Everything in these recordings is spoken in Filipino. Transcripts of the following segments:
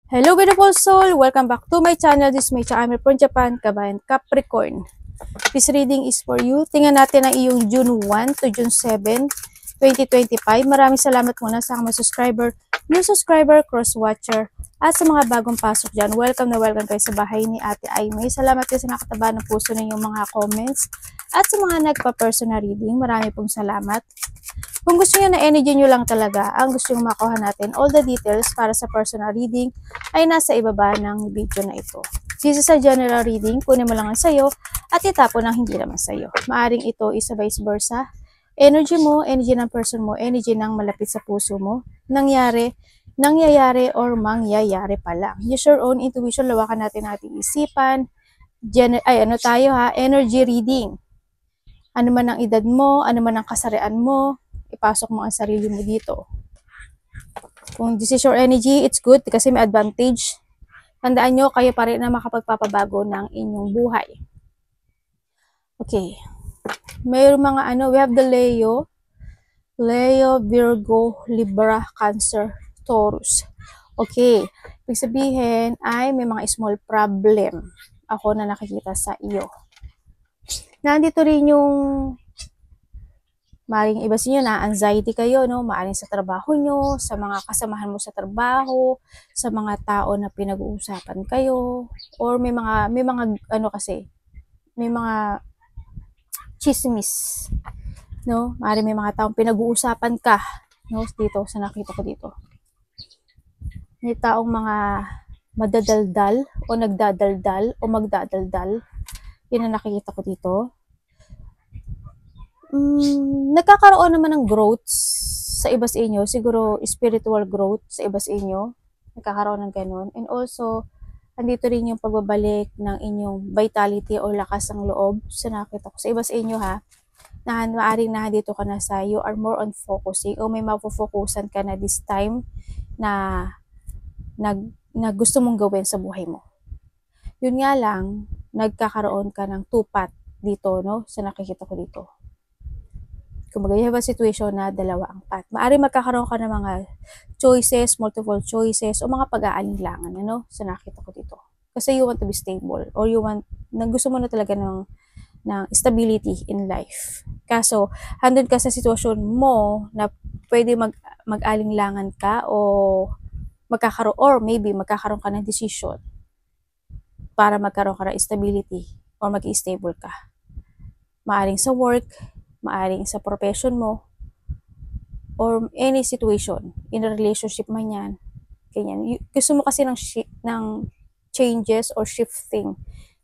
Hello beautiful soul! Welcome back to my channel. This is my channel from Japan, Kabayan Capricorn. This reading is for you. Tingnan natin ang iyong June 1 to June 7, 2025. Maraming salamat muna sa mga subscriber, new subscriber, cross-watcher, at sa mga bagong pasok dyan. Welcome na welcome kayo sa bahay ni Ate Aimee. Salamat kayo sa nakataba ng puso ninyong mga comments. At sa mga nagpa-personal reading, marami pong salamat. Kung gusto niyo na energy nyo lang talaga, ang gusto nyo makuha natin, all the details para sa personal reading ay nasa ibaba ng video na ito. This is a general reading, kunin mo lang ang sayo at itapon ang hindi naman sayo. Maaring ito is vice versa. Energy mo, energy ng person mo, energy ng malapit sa puso mo, nangyayari or mangyayari pa lang. Use your own intuition, lawakan natin ating isipan. Energy reading. Ano man ang edad mo, ano man ang kasarian mo, ipasok mo ang sarili mo dito. Kung this is your energy, it's good kasi may advantage. Tandaan nyo, kayo pa rin na makapagpapabago ng inyong buhay. Okay. Mayroong mga we have the Leo, Virgo, Libra, Cancer, Taurus. Okay. Ibig sabihin ay may mga small problem ako na nakikita sa iyo. Nandito rin yung maaaring iba sa inyo na anxiety kayo, no? Maaaring sa trabaho nyo, sa mga kasamahan mo sa trabaho, sa mga tao na pinag-uusapan kayo, or may mga may mga chismis, no? Maaaring may mga taong pinag-uusapan ka, no? Dito, sa nakita ko dito. May taong mga madadaldal, o nagdadaldal, o magdadaldal. Yun ang nakikita ko dito. Nagkakaroon naman ng growth sa iba sa inyo, siguro spiritual growth sa iba sa inyo, nagkakaroon ng ganun. And also, andito rin yung pagbabalik ng inyong vitality o lakas ng loob. So nakita ko sa iba sa inyo na maaaring nandito ka na sa you are more on focusing o may mapofokusan ka na this time na gusto mong gawin sa buhay mo. Yun nga lang, nagkakaroon ka ng two-path dito, no? Sa nakikita ko dito. Kumbaga, you have a situation na dalawa ang path. Maaaring magkakaroon ka ng mga choices, multiple choices, o mga pag-aalinlangan, ano, sa nakita ko dito. Kasi you want to be stable, or gusto mo na talaga ng stability in life. Kaso, handun ka sa sitwasyon mo na pwede mag-alinlangan ka, o maybe magkakaroon ka ng decision para magkaroon ka ng stability, or mag-stable ka. Maaaring sa work, maaring sa profession mo, or any situation, in a relationship man yan, ganyan. Gusto mo kasi ng changes or shifting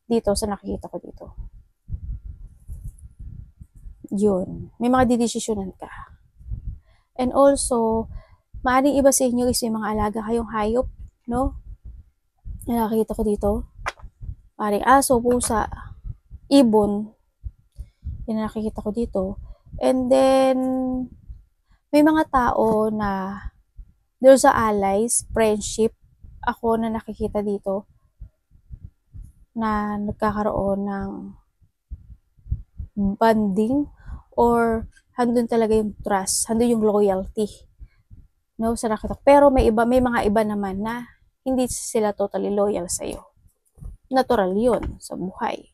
dito sa nakikita ko dito. Yun. May mga didesisyonan ka. And also, maaring iba sa inyo is may mga alaga kayong hayop, no? Nakikita ko dito. Maaring aso, pusa, ibon, yun nakikita ko dito. And then, may mga tao na there's allies, friendship, ako na nakikita dito, na nagkakaroon ng bonding, or handun talaga yung trust, handun yung loyalty, no, sa nakita ko. Pero may mga iba naman na hindi sila totally loyal sa'yo. Natural yun sa buhay.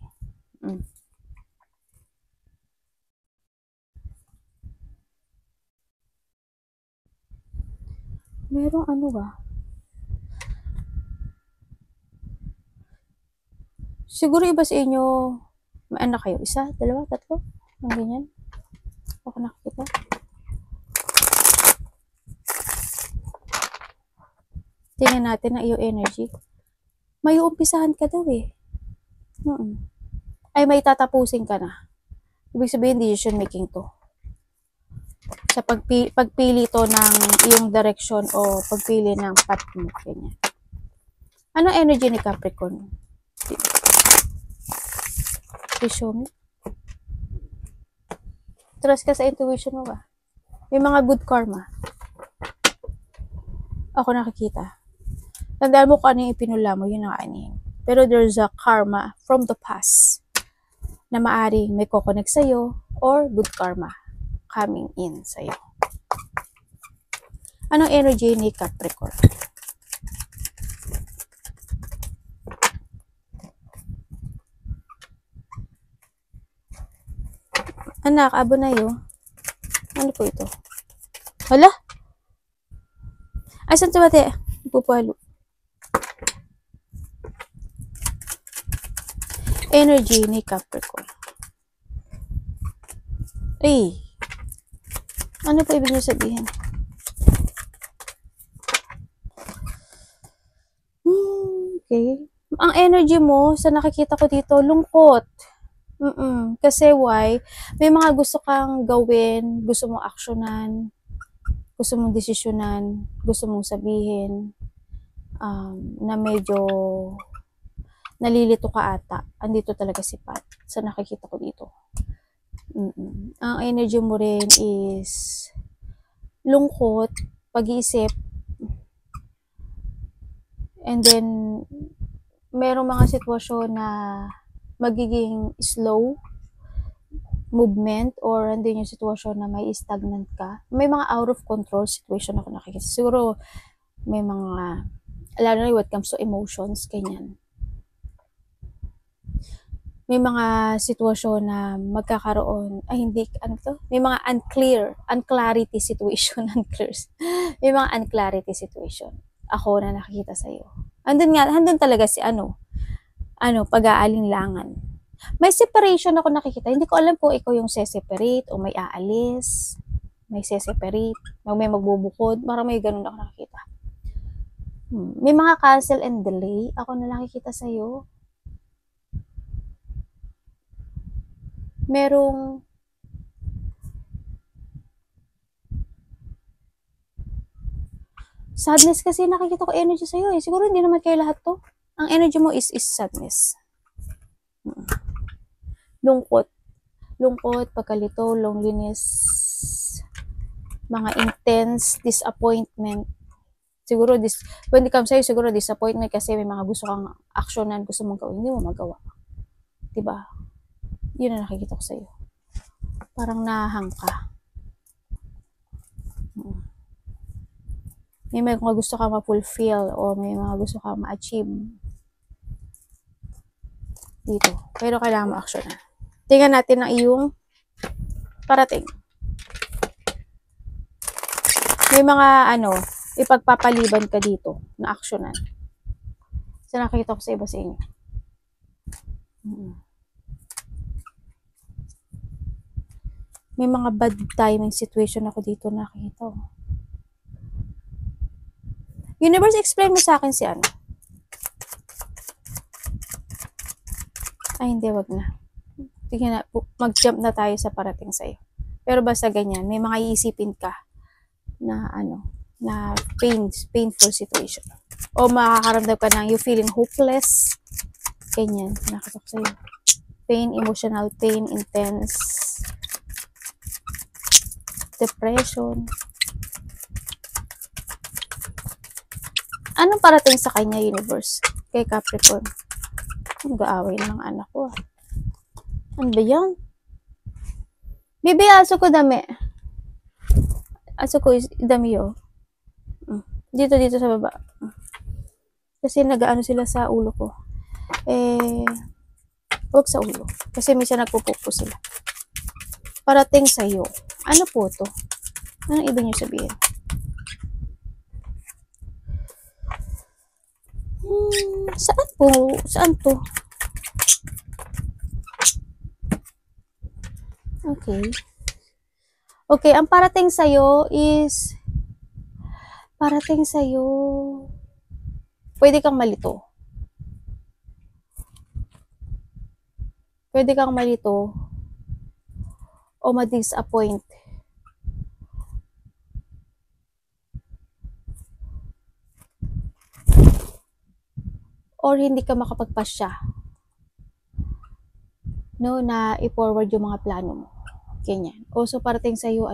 Merong siguro iba sa inyo, may anak kayo, isa, dalawa, tatlo, ang ganyan. Ako nakikita. Tingnan natin ang iyong energy. May uumpisahan ka daw eh. Ay, may tatapusin ka na. Ibig sabihin, decision making to. Sa pagpili to ng iyong direction o pagpili ng path mo. Ganyan. Anong energy ni Capricorn? Please show me. Trust ka sa intuition mo ba? May mga good karma. Ako nakikita. Tandaan mo kung ano yung ipinula mo, yun ang anin. Pero there's a karma from the past na maaring may kukonek sa'yo, or good karma coming in sa'yo. Anong energy ni Capricorn? Anak, abo na yun. Ano po ito? Hala? Ay, saan tumate? Pupalo. Energy ni Capricorn. Ay. Ano po ibig niyo sabihin? Okay. Ang energy mo, sa nakikita ko dito, lungkot. Kasi why? May mga gusto kang gawin, gusto mong aksyonan, gusto mong desisyonan, gusto mong sabihin, na medyo nalilito ka ata. Andito talaga si Pat sa nakikita ko dito. Ang energy mo rin is lungkot, pag-iisip, and then merong mga sitwasyon na magiging slow movement or andun yung sitwasyon na may stagnant ka. May mga out of control situation ako nakikita. Siguro may mga, lalo na when it comes to emotions, ganyan. May mga sitwasyon na magkakaroon, may mga unclarity situation, may mga unclarity situation. Ako na nakikita sa'yo. Andun talaga si pag-aalinlangan. May separation ako nakikita. Hindi ko alam kung ikaw yung se-separate o may aalis, may se-separate, may magbubukod. Parang may ganun ako nakikita. May mga cancel and delay ako na nakikita sa'yo. Merong sadness kasi nakikita ko energy sa'yo eh. Siguro hindi naman kayo lahat to. Ang energy mo is sadness. Lungkot, pagkalito, loneliness, mga intense disappointment. Siguro when it comes sa'yo, siguro disappointment kasi may mga gusto kang aksyonan, gusto mong gawin, hindi mo magawa. Diba? Yun ang nakikita ko sa'yo. Parang nahang ka. May mga gusto ka ma-fulfill o may mga gusto ka ma-achieve dito. Pero kailangan ma-action na. Tingnan natin ang iyong parating. May mga ipagpapaliban ka dito na aksyonan. So nakikita ko sa iba sa inyo. May mga bad timing situation ako dito nakikita. Universe, explain mo sa akin si ano. Ay, hindi, wag na. Tingnan na, mag-jump na tayo sa parating sa'yo. Pero basta ganyan, may mga iisipin ka na na painful situation. O makakaramdam ka ng you feeling hopeless. Ganyan, nakatok sa'yo. Pain, emotional pain, intense, depression. Anong parating sa kanya, universe? Kay Capricorn. Nag-aaway ng anak ko. Ano ba yan? Bibi, aso ko dami. Aso ko dami yo. Dito sa baba. Kasi nag-ano sila sa ulo ko. Huwag sa ulo. Kasi minsan nagpupupo sila. Parating sa'yo. Ano po to? Anong ibig niyo sabihin? Saan po? Saan to? Okay, ang parating sa'yo is pwede kang malito. O ma-disappoint. Or hindi ka makapagpasya. Na i-forward yung mga plano mo. Ganyan. Also, parating sa'yo,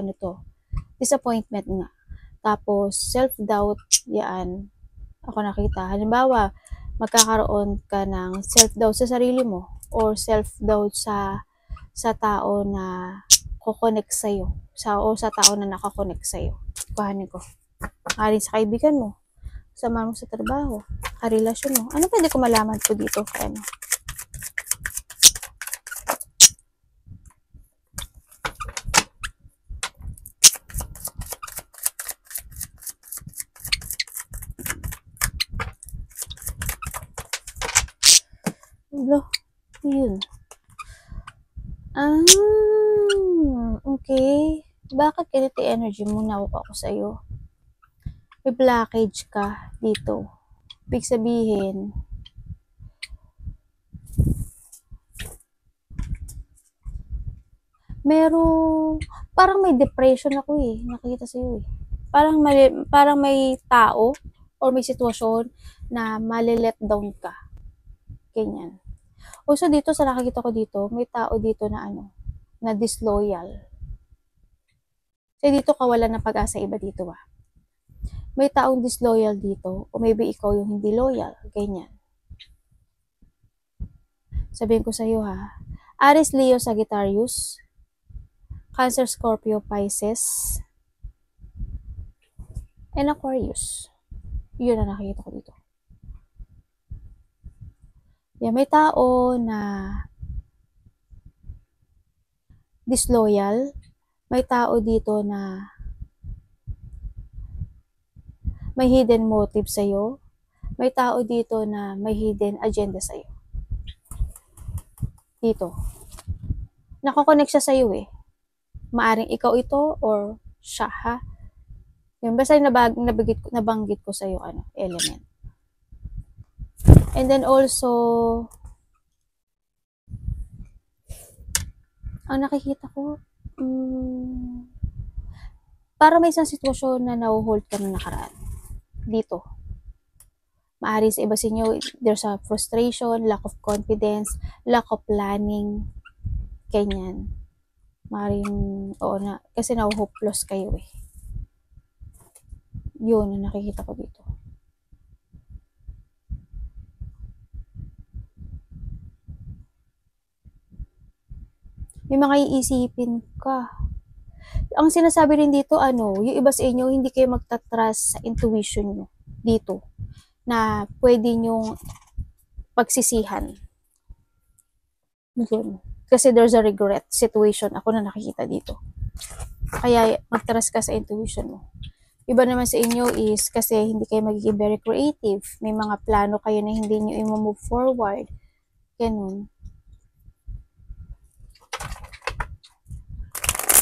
disappointment nga. Tapos, self-doubt, yan. Ako nakita. Halimbawa, magkakaroon ka ng self-doubt sa sarili mo or self-doubt sa tao na kukonek sa'yo. O sa tao na nakakonek sa'yo. Kuhanin ko. Haring sa kaibigan mo. Sama mo sa trabaho. Karelasyon mo. Ano pwede ko malaman po dito? Lo, yun. Okay. Bakit ganito yung energy mo? Nakuha ko sa'yo. May blockage ka dito. Ibig sabihin, parang may depression ako nakikita sa'yo parang may tao or may sitwasyon na mali-let down ka. Ganyan. Also dito, sa nakikita ko dito, may tao dito na na disloyal. So dito kawalan ng pag-asa iba dito May taong disloyal dito o maybe ikaw yung hindi loyal. Ganyan. Sabihin ko sa'yo Aries, Leo, Sagittarius, Cancer, Scorpio, Pisces, and Aquarius. Yun ang nakikita ko dito. Yan, may tao na disloyal. May tao dito na may hidden motive sa'yo. May tao dito na may hidden agenda sa'yo. Dito. Nakakonect siya sa'yo Maaring ikaw ito or siya Yung basta nabanggit ko sa'yo element. And then also, ang nakikita ko, para may isang sitwasyon na na-hold ka na nakaraan. Dito. Maari sa iba sa inyo, there's a frustration, lack of confidence, lack of planning, ganyan. Maaaring, kasi na-hopeless kayo Yun ang nakikita ko dito. May mga iisipin ka. Ang sinasabi rin dito, yung iba sa inyo, hindi kayo magtatrust sa intuition nyo dito na pwede nyong pagsisihan. Yun. Kasi there's a regret situation ako na nakikita dito. Kaya magtrust ka sa intuition mo. Iba naman sa inyo is kasi hindi kayo magiging very creative. May mga plano kayo na hindi nyo i-move forward. Ganun.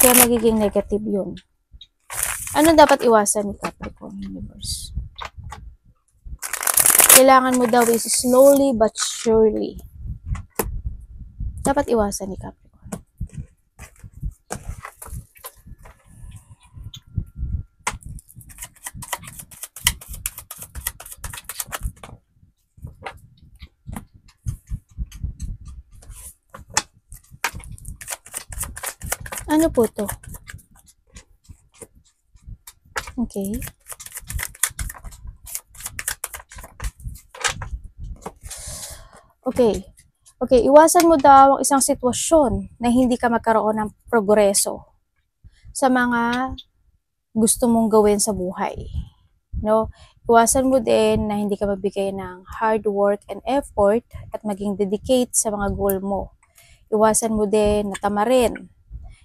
Kaya magiging negative yun. Ano dapat iwasan ni Capricorn Universe? Kailangan mo daw is slowly but surely. Dapat iwasan ni Capricorn. Ano po to? Okay. Okay, iwasan mo daw ang isang sitwasyon na hindi ka magkaroon ng progreso sa mga gusto mong gawin sa buhay. No? Iwasan mo din na hindi ka magbigay ng hard work and effort at maging dedicate sa mga goal mo. Iwasan mo din na tamarin.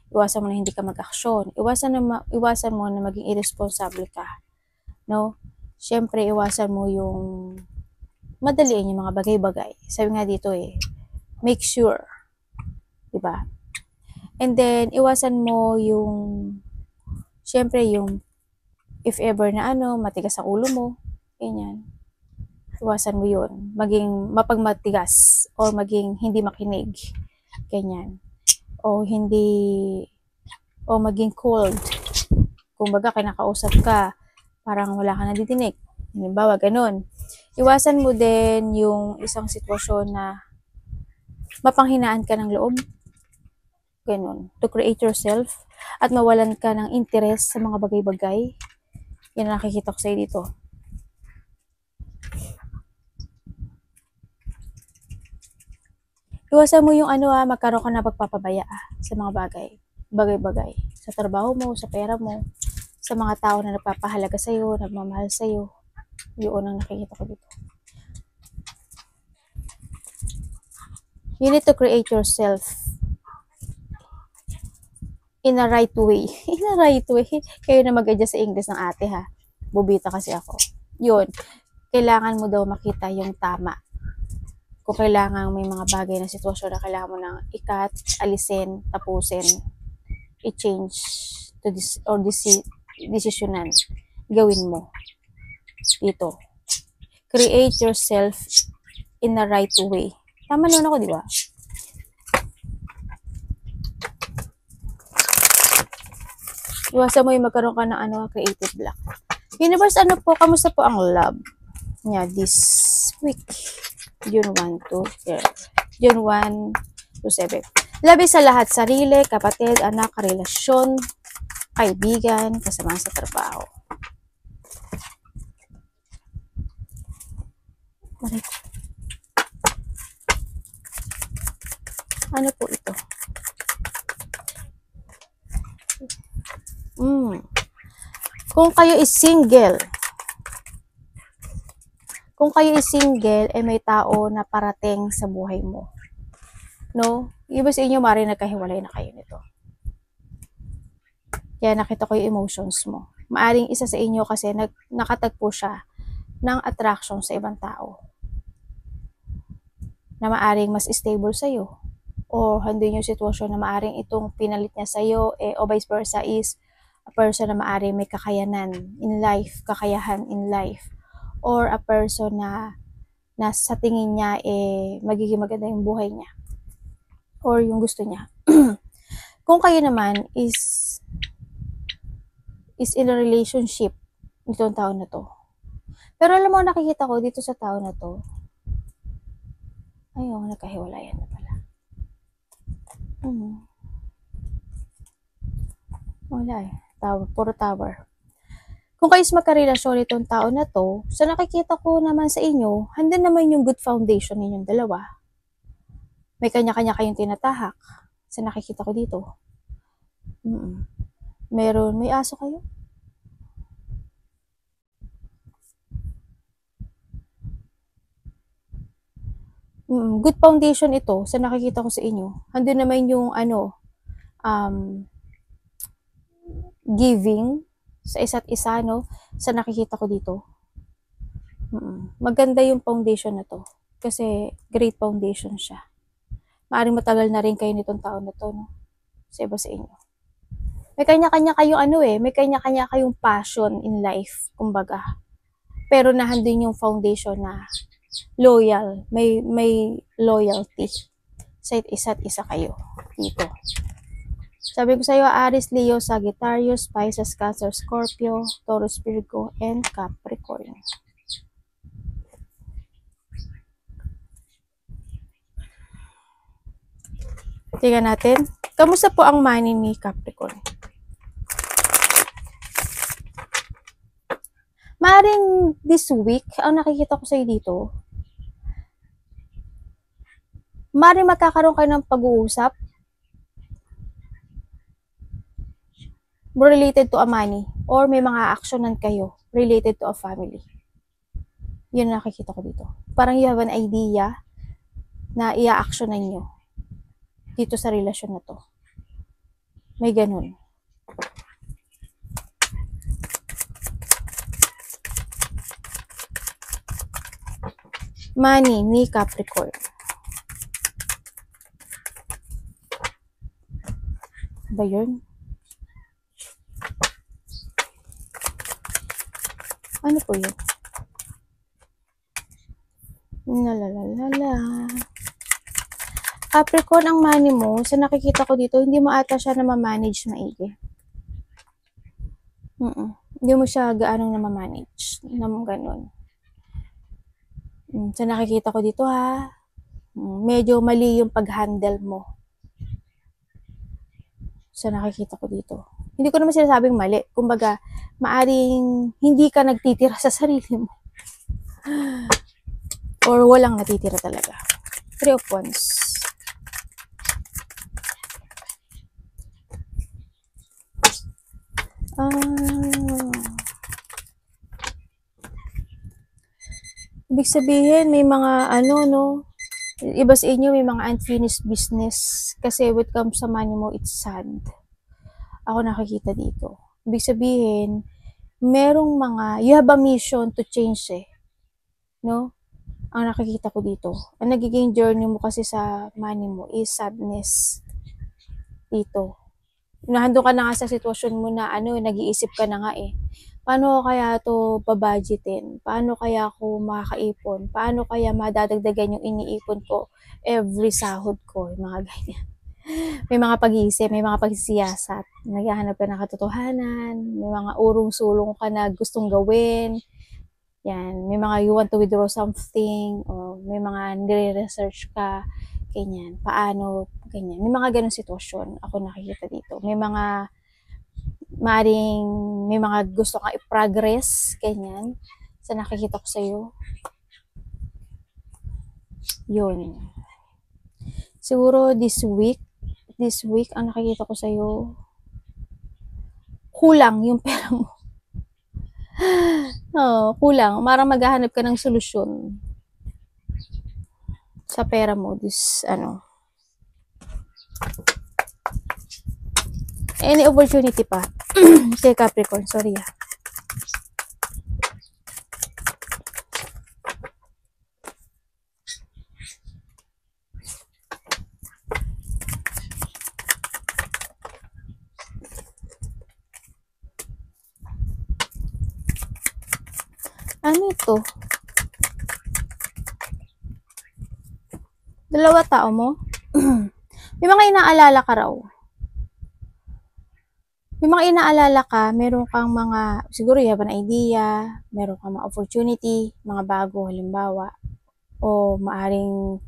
Iwasan mo na hindi ka mag-aksyon. Iwasan mo na maging irresponsible ka. No? Siyempre, iwasan mo yung madaliin yung mga bagay-bagay. Sabi nga dito make sure. Diba? And then, iwasan mo yung, siyempre yung, if ever na matigas ang ulo mo, ganyan. Iwasan mo yun. Maging mapagmatigas or maging hindi makinig. Ganyan. O maging cold. Kung baga kinakausap ka, parang wala ka nadidinig. Halimbawa, ganun. Iwasan mo din yung isang sitwasyon na mapanghinaan ka ng loob. Ganun. To create yourself at mawalan ka ng interest sa mga bagay-bagay. Yan ang nakikita ko sa'yo dito. Iwasan mo yung magkaroon ka na pagpapabaya sa mga bagay-bagay. Sa trabaho mo, sa pera mo, sa mga tao na nagpapahalaga sa'yo, nagmamahal sa'yo. Yun ang nakikita ko dito. You need to create yourself in a right way. In a right way. Kayo na mag-adjust sa English ng ate Bubita kasi ako. Yun. Kailangan mo daw makita yung tama. kung kailangan may mga bagay na sitwasyon na kailangan mo nang ikat, alisin, tapusin, i-change to this or desisyonan, gawin mo dito. Create yourself in the right way. Tama naman ako, di ba? Iwasan mo yung magkaroon ka ng creative block. Universe, kamusta po ang love niya this week? June 1 to June 1 to 7. Labi sa lahat, sarili, kapatid, anak, relasyon, kaibigan, kasama sa trabaho. Ano po ito? Kung kayo is single, may tao na parating sa buhay mo. No? Iba sa inyo, mari nagkahiwalay na kayo nito. Kaya nakita ko yung emotions mo. Maaring isa sa inyo kasi nakatagpo siya ng attraction sa ibang tao na maaring mas stable sa'yo. O handun yung sitwasyon na maaring itong pinalit niya sa'yo, o vice versa is a person na maaring may kakayahan in life, or a person na sa tingin niya magiging maganda yung buhay niya or yung gusto niya. Kung kayo naman is in a relationship nitong taon na to. Pero alam mo, nakikita ko dito sa taon na to, ayun, nagkahiwalayan na pala. Wala puro tower. Kung kayo magkarelasyon itong tao na to, sa nakikita ko naman sa inyo, handun naman yung good foundation ninyong dalawa. May kanya-kanya kayong tinatahak. Sa nakikita ko dito. May aso kayo? Good foundation ito, sa nakikita ko sa inyo. Handun naman yung giving sa isa't isa, no? Sa nakikita ko dito. Maganda yung foundation na to. Kasi great foundation siya. Maaring matagal na rin kayo nitong taon na to, no? Sa iba sa inyo. May kanya-kanya kayong may kanya-kanya kayong passion in life, kumbaga. Pero nahandun yung foundation na loyal, may loyalty sa isa't isa kayo dito. Sabi ko sa iyo, Aries, Leo, Sagittarius, Pisces, Cancer, Scorpio, Taurus, Virgo, and Capricorn. Tingnan natin. Kamusta po ang money ni Capricorn? Maring this week, ang nakikita ko sa iyo dito, maring magkakaroon kayo ng pag-uusap related to a money or may mga actionan kayo related to a family. Yun ang nakikita ko dito. Parang you have an idea na i-actionan nyo dito sa relasyon na to. May ganun. Money ni Capricorn. Ba yun? Ano po yun? Lalalala. Capricorn, ang money mo, sa nakikita ko dito, hindi mo ata siya na ma-manage maigi. Hindi mo siya gaanong na ma-manage. Ganun. Sa nakikita ko dito medyo mali yung pag-handle mo. Sa nakikita ko dito. Hindi ko naman sinasabing mali. Kumbaga, maaring hindi ka nagtitira sa sarili mo. Or walang natitira talaga. 3 of Wands. Ibig sabihin, may mga iba sa inyo may mga unfinished business. Kasi when it comes sa money mo, it's sad. Ako nakikita dito. Ibig sabihin, merong you have a mission to change no? ang nakikita ko dito. Ang nagiging journey mo kasi sa money mo is sadness dito. Nandun ka na nga sa sitwasyon mo na nag-iisip ka na nga eh. Paano ko kaya to babudgetin? Paano kaya ako makakaipon? Paano kaya madadagdagan yung iniipon ko every sahod ko? Yung mga ganyan. May mga pag-iisip, may mga pagsisiyasat. Naghahanap ka ng katotohanan, may mga urong-sulong ka na gustong gawin. Yan, may mga you want to withdraw something, o may mga nire-research ka, ganyan. Paano, ganyan. May mga ganong sitwasyon ako nakikita dito. May mga maring may mga gusto kang i-progress, ganyan. Sa nakikita ko sa'yo. Yun. Siguro this week, ang nakikita ko sa'yo, kulang yung pera mo. Kulang. Parang maghahanap ka ng solusyon sa pera mo. Any opportunity pa. Kay Capricorn, sorry ah. Ano ito? Dalawa tao mo? May mga inaalala ka raw. May mga inaalala ka, meron kang mga, siguro you have an idea, meron kang mga opportunity, mga bago halimbawa, o maaring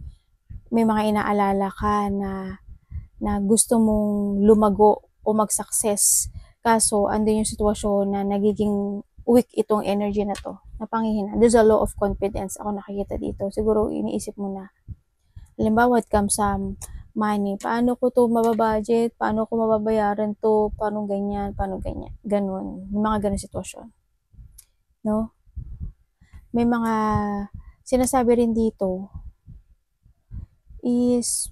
may mga inaalala ka na gusto mong lumago o mag-success. Kaso, andun yung sitwasyon na nagiging weak itong energy na to, na panghihina. There's a law of confidence ako nakikita dito. Siguro iniisip mo na, halimbawa, it comes sa money. Paano ko to mababudget? Paano ko mababayaran to? Paano ganyan? Paano ganyan? Ganun. May mga ganun sitwasyon. No? May mga sinasabi rin dito is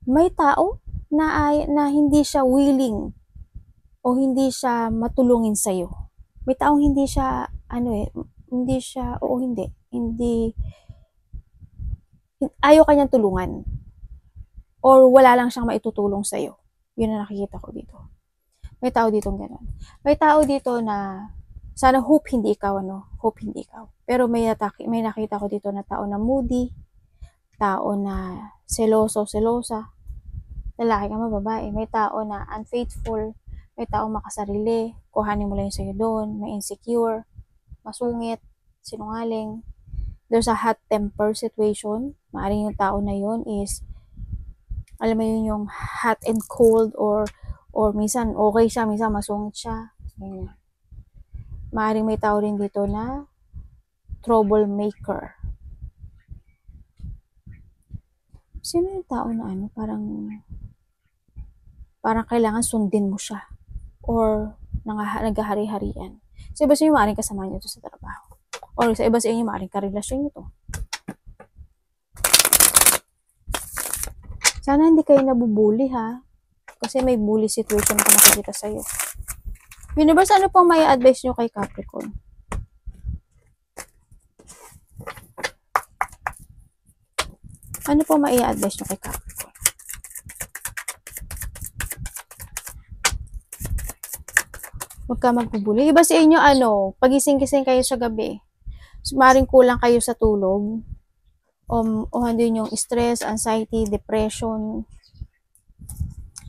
may tao na hindi siya willing o hindi siya matulungin sa'yo. May taong hindi siya, hindi siya, ayaw kanyang tulungan. Or wala lang siyang maitutulong sa'yo. Yun ang nakikita ko dito. May tao dito gano'n. May tao dito na, sana hope hindi ikaw, Hope hindi ikaw. Pero may nakita ko dito na tao na moody, tao na selosa, lalaki ka man, babae. May tao na unfaithful, may tao makasarili, kuhanin mo lang yung sa'yo doon, may insecure, masungit, sinungaling. There's a hot temper situation. Maaaring yung tao na yun is, alam mo yun, yung hot and cold, or minsan okay siya, minsan masungit siya. Ganyan. Maaaring may tao rin dito na troublemaker. Sino yung tao na parang kailangan sundin mo siya, or naghahari-harian. Sa iba sa inyo, maaaring kasama nyo ito sa trabaho. Or sa iba sa inyo, maaaring karelasyon nyo to. Sana hindi kayo nabubuli ha. Kasi may bully situation na nakikita sa'yo. Universe, ano pang may advice nyo kay Capricorn? Ano pang may advice nyo kay Capricorn? Huwag ka magbubuli. Iba sa inyo, pagising-gising kayo sa gabi, maring kulang kayo sa tulog, o handin yung stress, anxiety, depression.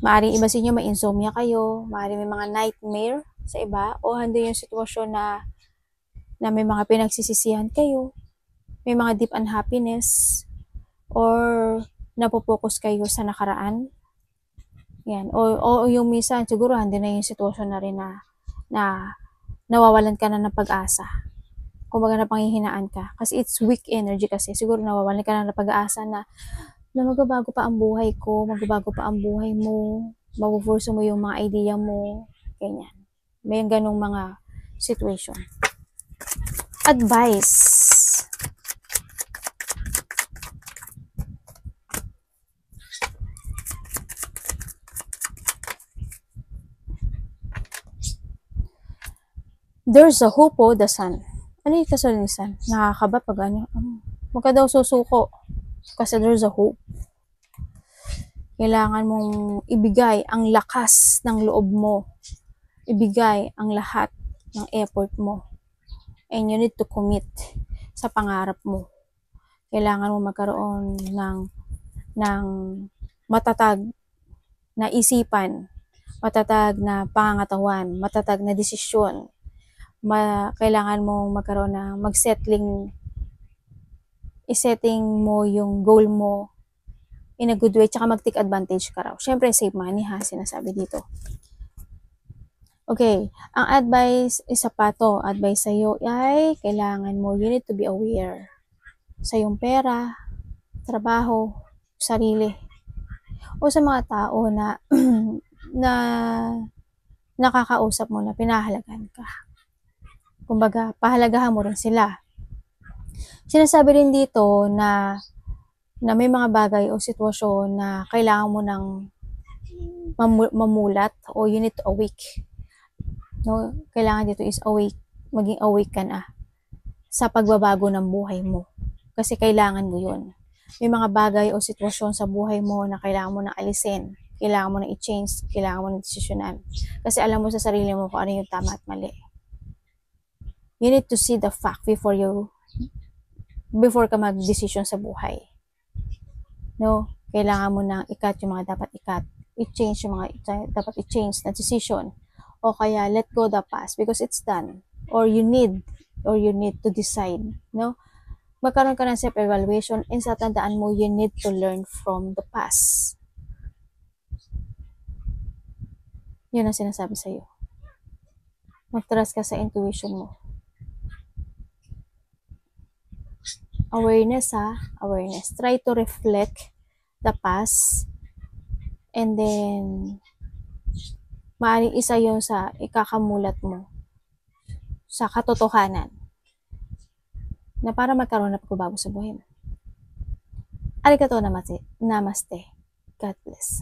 Maring iba sa inyo, may insomnia kayo, maring may mga nightmare sa iba, o handin yung sitwasyon na may mga pinagsisisihan kayo, may mga deep unhappiness, or napopokus kayo sa nakaraan. Yan. O yung minsan, siguro handin na yung sitwasyon na rin na nawawalan ka na ng pag-asa. Kumbaga na panghihinaan ka. Kasi it's weak energy kasi. Siguro nawawalan ka na ng pag-asa na magbabago pa ang buhay ko, magbabago pa ang buhay mo, mabufurso mo yung mga idea mo, ganyan. May ganong mga situation. Advice. There's a hope po, the sun. Ano yung kasunod ni sun? Nakakaba pag ano? Huwag ka daw susuko. Kasi there's a hope. Kailangan mong ibigay ang lakas ng loob mo. Ibigay ang lahat ng effort mo. And you need to commit sa pangarap mo. Kailangan mo magkaroon ng matatag na isipan, matatag na pangangatawan, matatag na desisyon. Kailangan mo magkaroon na isetting mo yung goal mo in a good way, tsaka mag-take advantage ka raw. Syempre, save money ha, sinasabi dito. Okay, ang advice, isa pa to, advice sa'yo ay kailangan mo, you need to be aware sa yung pera, trabaho, sarili, o sa mga tao na na nakakausap mo na pinahalagan ka. Kumbaga, pahalagahan mo rin sila. Sinasabi rin dito na may mga bagay o sitwasyon na kailangan mo ng mamulat o you need to awake. No? Kailangan dito is awake, maging awake ka na sa pagbabago ng buhay mo. Kasi kailangan mo yun. May mga bagay o sitwasyon sa buhay mo na kailangan mo nang alisin, kailangan mo nang i-change, kailangan mo nang desisyonan. Kasi alam mo sa sarili mo kung ano yung tama at mali. You need to see the fact before ka mag-decision sa buhay. No? Kailangan mo nang i-cut yung mga dapat i-cut. I-change yung mga dapat i-change na decision. O kaya, let go the past because it's done. Or you need to decide. No? Magkaroon ka ng self-evaluation and sa tandaan mo, you need to learn from the past. Yun ang sinasabi sa'yo. Mag-trust ka sa intuition mo. Awareness ha, awareness. Try to reflect the past and then maaaring isa yun sa ikakamulat mo sa katotohanan na para magkaroon ng pagbabago sa buhay mo. Arigatou namaste. God bless.